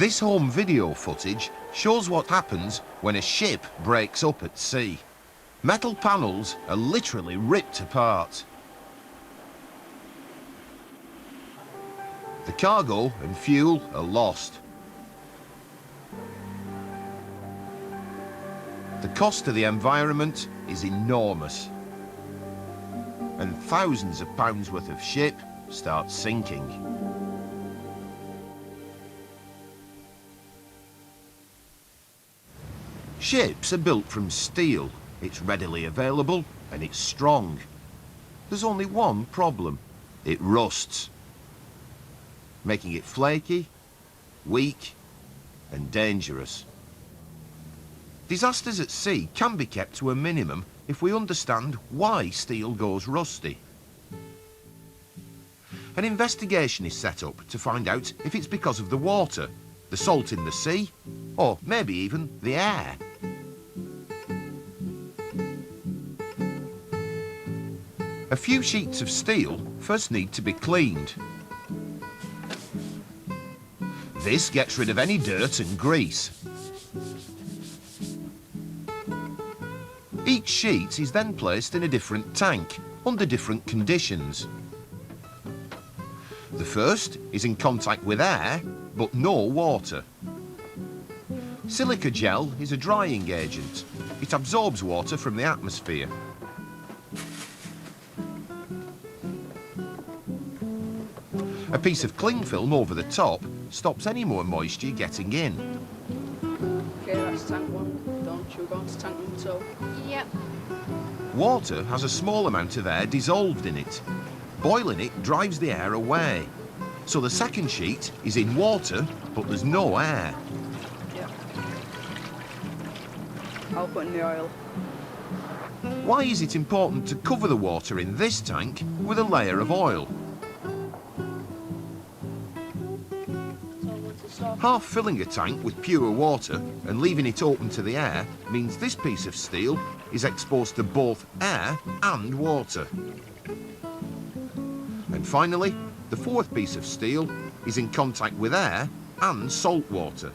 This home video footage shows what happens when a ship breaks up at sea. Metal panels are literally ripped apart. The cargo and fuel are lost. The cost to the environment is enormous. And thousands of pounds worth of ship start sinking. Ships are built from steel. It's readily available and it's strong. There's only one problem. It rusts, making it flaky, weak and dangerous. Disasters at sea can be kept to a minimum if we understand why steel goes rusty. An investigation is set up to find out if it's because of the water, the salt in the sea, or maybe even the air. A few sheets of steel first need to be cleaned. This gets rid of any dirt and grease. Each sheet is then placed in a different tank under different conditions. The first is in contact with air, but no water. Silica gel is a drying agent. It absorbs water from the atmosphere. A piece of cling film over the top stops any more moisture getting in. Okay, that's tank one. Don't you go on to tank number two? Yep. Water has a small amount of air dissolved in it. Boiling it drives the air away. So the second sheet is in water, but there's no air. Yep. I'll put in the oil. Why is it important to cover the water in this tank with a layer of oil? Half filling a tank with pure water and leaving it open to the air means this piece of steel is exposed to both air and water. And finally, the fourth piece of steel is in contact with air and salt water.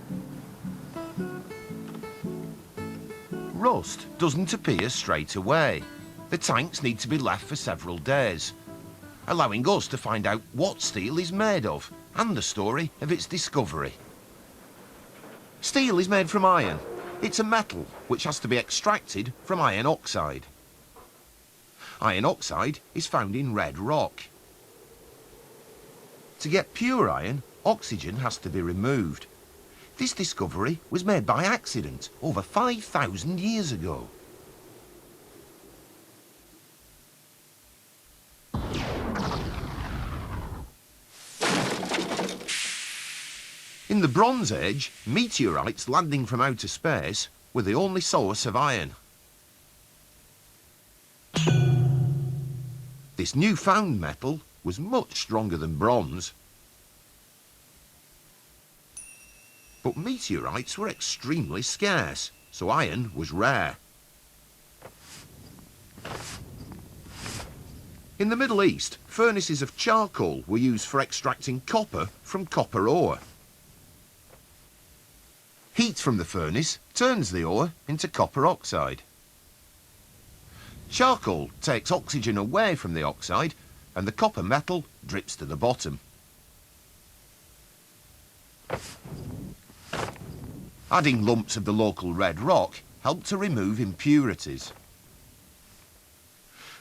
Rust doesn't appear straight away. The tanks need to be left for several days, allowing us to find out what steel is made of and the story of its discovery. Steel is made from iron. It's a metal which has to be extracted from iron oxide. Iron oxide is found in red rock. To get pure iron, oxygen has to be removed. This discovery was made by accident over 5,000 years ago. In the Bronze Age, meteorites landing from outer space were the only source of iron. This newfound metal was much stronger than bronze. But meteorites were extremely scarce, so iron was rare. In the Middle East, furnaces of charcoal were used for extracting copper from copper ore. Heat from the furnace turns the ore into copper oxide. Charcoal takes oxygen away from the oxide and the copper metal drips to the bottom. Adding lumps of the local red rock helped to remove impurities.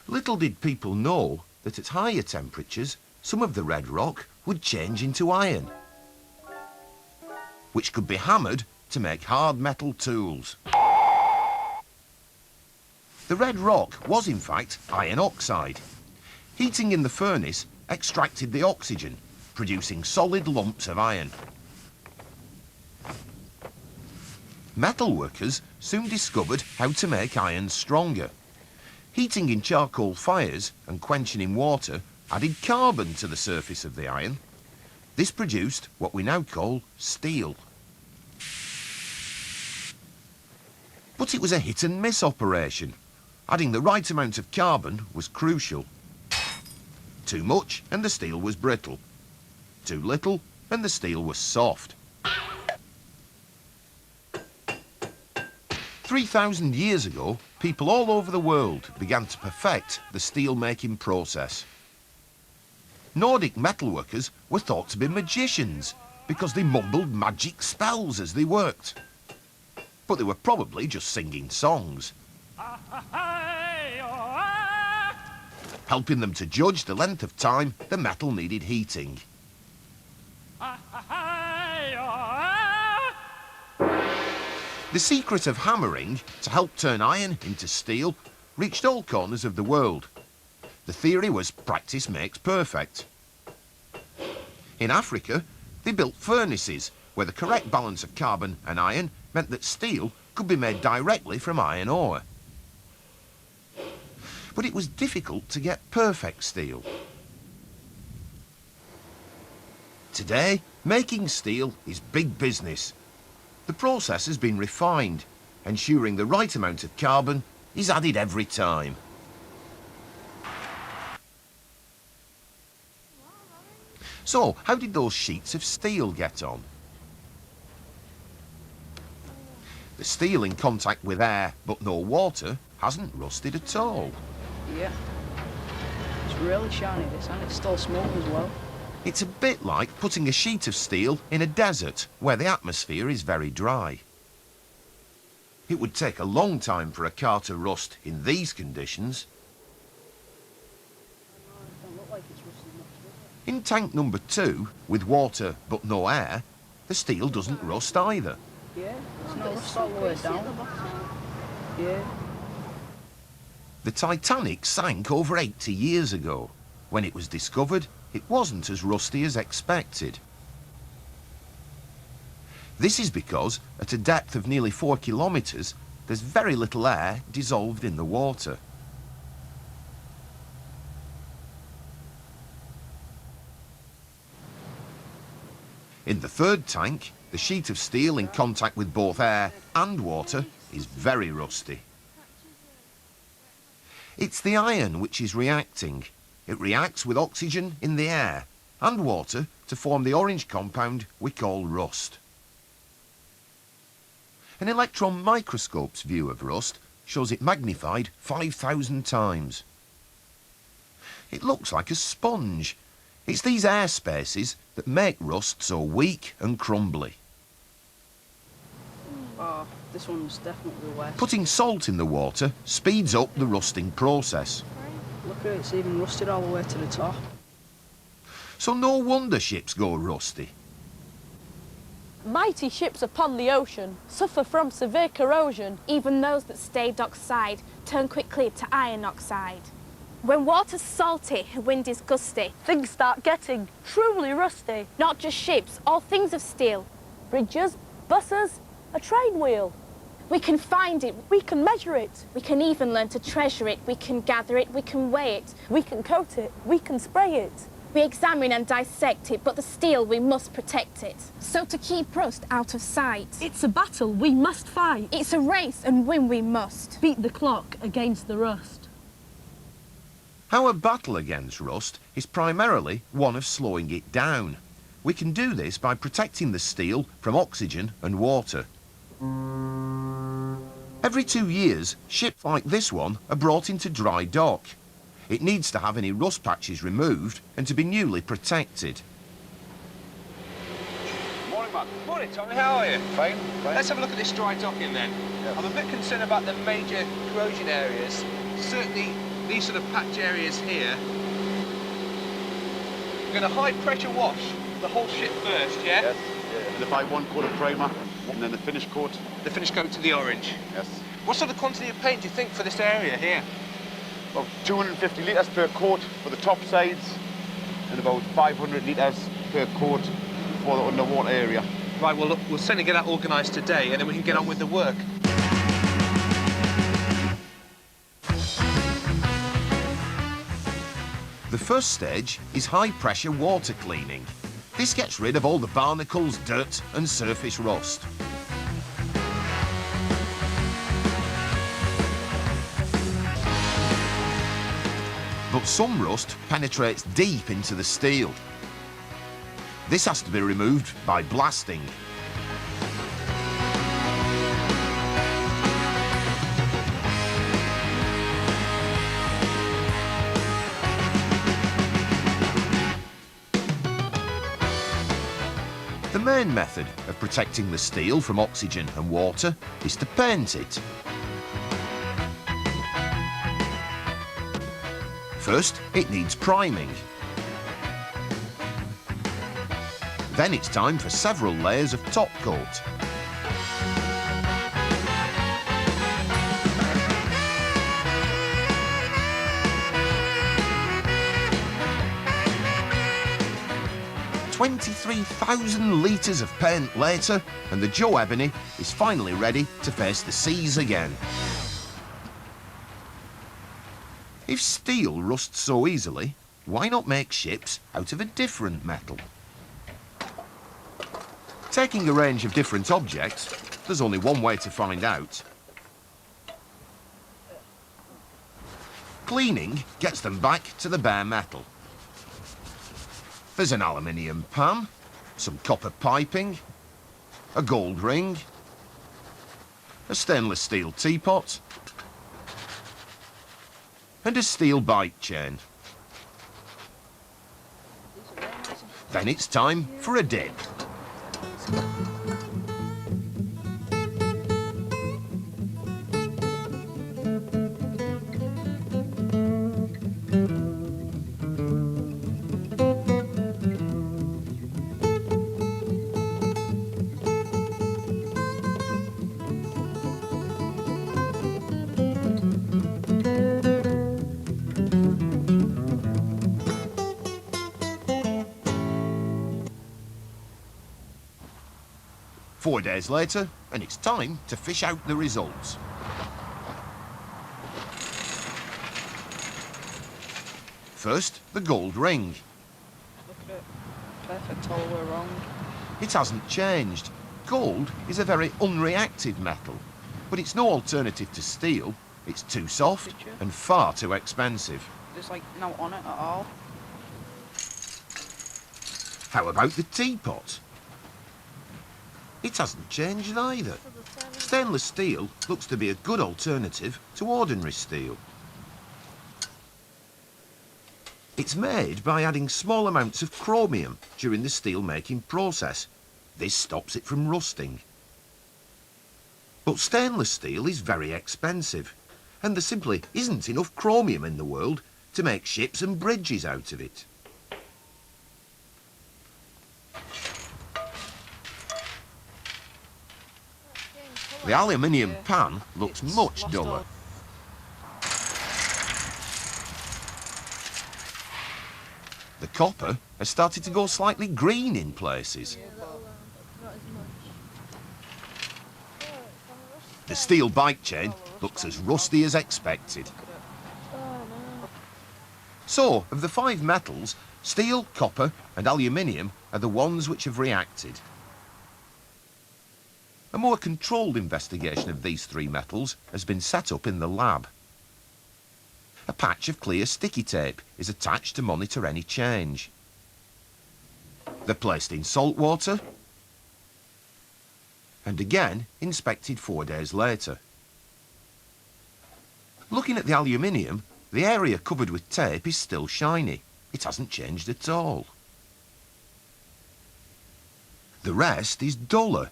Little did people know that at higher temperatures, some of the red rock would change into iron, which could be hammered to make hard metal tools. The red rock was in fact iron oxide. Heating in the furnace extracted the oxygen, producing solid lumps of iron. Metal workers soon discovered how to make iron stronger. Heating in charcoal fires and quenching in water added carbon to the surface of the iron. This produced what we now call steel. But it was a hit and miss operation. Adding the right amount of carbon was crucial. Too much and the steel was brittle. Too little and the steel was soft. 3,000 years ago, people all over the world began to perfect the steel-making process. Nordic metalworkers were thought to be magicians because they mumbled magic spells as they worked. But they were probably just singing songs, helping them to judge the length of time the metal needed heating. The secret of hammering to help turn iron into steel reached all corners of the world. The theory was practice makes perfect. In Africa, they built furnaces where the correct balance of carbon and iron meant that steel could be made directly from iron ore. But it was difficult to get perfect steel. Today, making steel is big business. The process has been refined, ensuring the right amount of carbon is added every time. So, how did those sheets of steel get on? The steel in contact with air but no water hasn't rusted at all. Yeah. It's really shiny this, and it's still smooth as well. It's a bit like putting a sheet of steel in a desert where the atmosphere is very dry. It would take a long time for a car to rust in these conditions. Don't look like it's rusted much, does In tank number 2, with water but no air, the steel doesn't rust either. it? Yeah, it's not rust all the way down. Yeah. The Titanic sank over 80 years ago. When it was discovered, it wasn't as rusty as expected. This is because, at a depth of nearly 4 kilometres, there's very little air dissolved in the water. In the third tank, the sheet of steel in contact with both air and water is very rusty. It's the iron which is reacting. It reacts with oxygen in the air and water to form the orange compound we call rust. An electron microscope's view of rust shows it magnified 5,000 times. It looks like a sponge. It's these air spaces that make rust so weak and crumbly. Oh, this one's definitely wet. Putting salt in the water speeds up the rusting process. Look at it, it's even rusted all the way to the top. So no wonder ships go rusty. Mighty ships upon the ocean suffer from severe corrosion. Even those that stay dockside turn quickly to iron oxide. When water's salty, wind is gusty. Things start getting truly rusty. Not just ships, all things of steel. Bridges, buses, a train wheel. We can find it, We can measure it. we can even learn to treasure it, we can gather it, we can weigh it. We can coat it. We can spray it. We examine and dissect it, but the steel, we must protect it. So to keep rust out of sight, It's a battle we must fight. it's a race and win we must. Beat the clock against the rust. Our battle against rust is primarily one of slowing it down. We can do this by protecting the steel from oxygen and water. Every 2 years, ships like this one are brought into dry dock. It needs to have any rust patches removed and to be newly protected. Morning, Mark. Morning, Tommy. How are you? Fine. Let's have a look at this dry docking then. I'm a bit concerned about the major corrosion areas. Certainly these sort of patch areas here. We're going to high pressure wash the whole ship first, yeah? Yes. And if I one coat of primer, and then the finish coat. The finish coat to the orange. Yes. What sort of quantity of paint do you think for this area here? About 250 litres per coat for the top sides, and about 500 litres per coat for the underwater area. Right, well, look, we'll certainly get that organised today, and then we can get on with the work. The first stage is high-pressure water cleaning. This gets rid of all the barnacles, dirt and surface rust. But some rust penetrates deep into the steel. This has to be removed by blasting. main method of protecting the steel from oxygen and water is to paint it. First, it needs priming. Then it's time for several layers of top coat. "23,000 litres of paint later, and the Joe Ebony is finally ready to face the seas again." If steel rusts so easily, why not make ships out of a different metal? Taking a range of different objects, there's only one way to find out. Cleaning gets them back to the bare metal. There's an aluminium pan, some copper piping, a gold ring, a stainless steel teapot, and a steel bike chain. Then it's time for a dip. Four days later, and it's time to fish out the results. First, the gold ring. Look at it. Perfect all the way around. It hasn't changed. Gold is a very unreactive metal, but it's no alternative to steel. It's too soft and far too expensive. There's like no on it at all. How about the teapot? It hasn't changed either. Stainless steel looks to be a good alternative to ordinary steel. It's made by adding small amounts of chromium during the steel making process. This stops it from rusting. But stainless steel is very expensive, and there simply isn't enough chromium in the world to make ships and bridges out of it. The aluminium pan looks much duller. The copper has started to go slightly green in places. The steel bike chain looks as rusty as expected. So, of the 5 metals, steel, copper and aluminium are the ones which have reacted. A more controlled investigation of these 3 metals has been set up in the lab. A patch of clear sticky tape is attached to monitor any change. They're placed in salt water and again inspected 4 days later. Looking at the aluminium, the area covered with tape is still shiny. It hasn't changed at all. The rest is duller.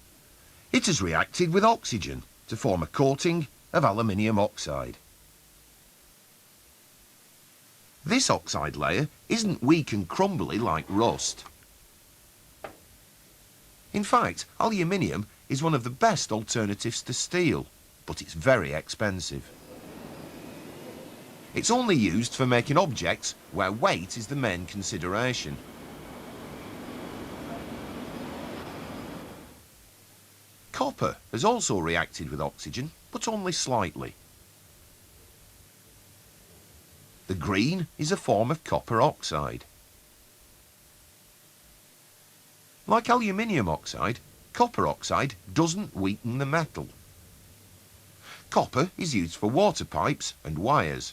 It has reacted with oxygen to form a coating of aluminium oxide. This oxide layer isn't weak and crumbly like rust. In fact, aluminium is one of the best alternatives to steel, but it's very expensive. It's only used for making objects where weight is the main consideration. Copper has also reacted with oxygen, but only slightly. The green is a form of copper oxide. Like aluminium oxide, copper oxide doesn't weaken the metal. Copper is used for water pipes and wires,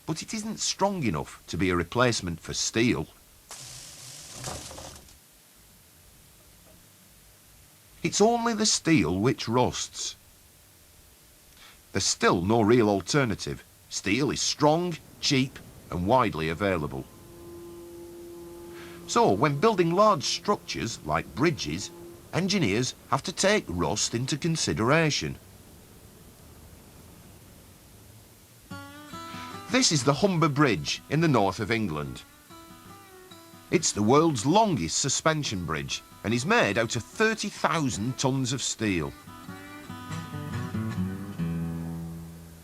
but it isn't strong enough to be a replacement for steel. It's only the steel which rusts. There's still no real alternative. Steel is strong, cheap and widely available. So when building large structures like bridges, engineers have to take rust into consideration. This is the Humber Bridge in the north of England. It's the world's longest suspension bridge and is made out of 30,000 tons of steel.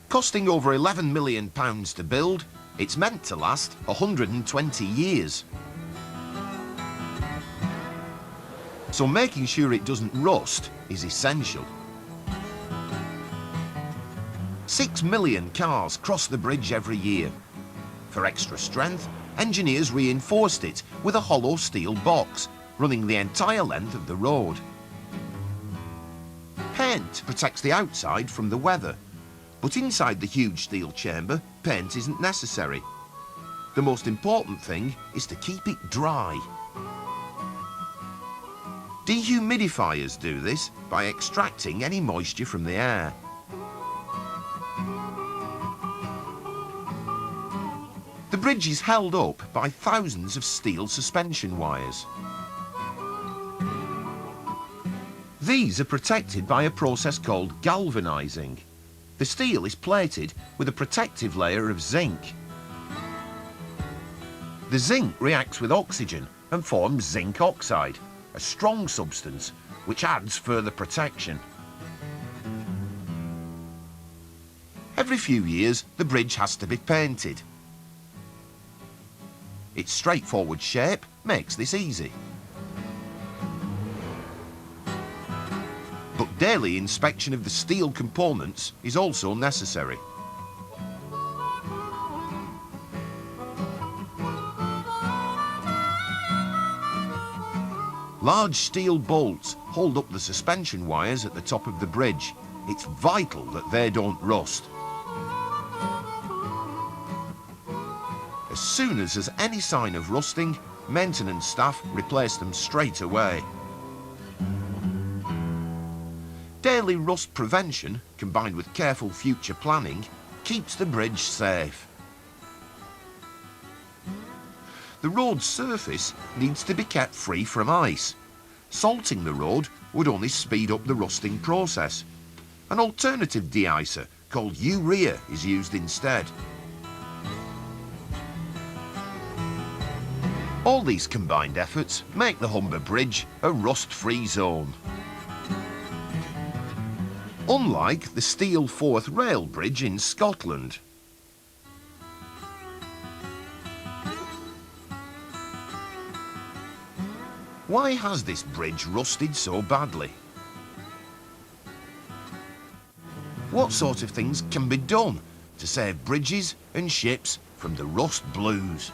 Costing over £11 million to build, it's meant to last 120 years. So making sure it doesn't rust is essential. 6 million cars cross the bridge every year. For extra strength, engineers reinforced it with a hollow steel box running the entire length of the road. Paint protects the outside from the weather, but inside the huge steel chamber, paint isn't necessary. The most important thing is to keep it dry. Dehumidifiers do this by extracting any moisture from the air. The bridge is held up by thousands of steel suspension wires. These are protected by a process called galvanizing. The steel is plated with a protective layer of zinc. The zinc reacts with oxygen and forms zinc oxide, a strong substance which adds further protection. Every few years, the bridge has to be painted. Its straightforward shape makes this easy. But daily inspection of the steel components is also necessary. Large steel bolts hold up the suspension wires at the top of the bridge. It's vital that they don't rust. As soon as there's any sign of rusting, maintenance staff replace them straight away. Daily rust prevention, combined with careful future planning, keeps the bridge safe. The road's surface needs to be kept free from ice. Salting the road would only speed up the rusting process. An alternative de-icer called urea is used instead. All these combined efforts make the Humber Bridge a rust-free zone. Unlike the steel Forth Rail Bridge in Scotland. Why has this bridge rusted so badly? What sort of things can be done to save bridges and ships from the rust blues?